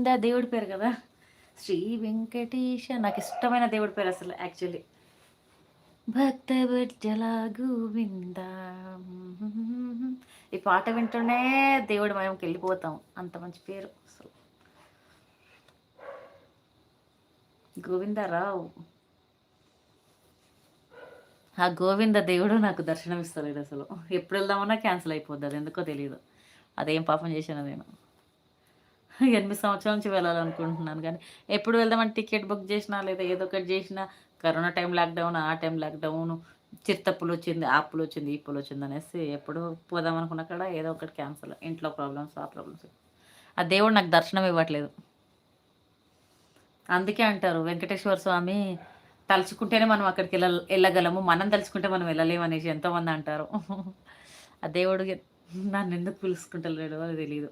గోవింద దేవుడి పేరు కదా. శ్రీ వెంకటేశ నాకు ఇష్టమైన దేవుడి పేరు అసలు యాక్చువల్లీ. భక్తవత్సల గోవింద. ఈ పాట వింటూనే దేవుడి మయంకి వెళ్ళిపోతాం. అంత మంచి పేరు అసలు. గోవిందరావు. ఆ గోవింద దేవుడు నాకు దర్శనం ఇస్తలేడు అసలు. ఎప్పుడు వెళ్దామన్నా క్యాన్సిల్ అయిపోద్ది. అది ఎందుకో తెలియదు. అదేం పాపం చేశానో నేను. 8 సంవత్సరాల నుంచి వెళ్ళాలనుకుంటున్నాను కానీ, ఎప్పుడు వెళ్దామని టికెట్ బుక్ చేసినా, లేదా ఏదో ఒకటి చేసినా, కరోనా టైం లాక్‌డౌన్, ఆ టైం లాక్‌డౌను, చిరుతపులొచ్చింది, ఆ పులొచ్చింది, ఈ పులొచ్చింది అనేసి ఎప్పుడు పోదాం అనుకున్న కాడ ఏదో ఒకటి క్యాన్సల్. ఇంట్లో ప్రాబ్లమ్స్, ఆ ప్రాబ్లమ్స్. ఆ దేవుడు నాకు దర్శనం ఇవ్వట్లేదు. అందుకే అంటారు వెంకటేశ్వర స్వామి తలుచుకుంటేనే మనం అక్కడికి ఎళ్ళగలము. మనం తలుచుకుంటే మనం వెళ్ళలేము అనేసి ఎంతోమంది అంటారు. ఆ దేవుడు నన్నెందుకు పిలుసుకుంటలేడో తెలీదు.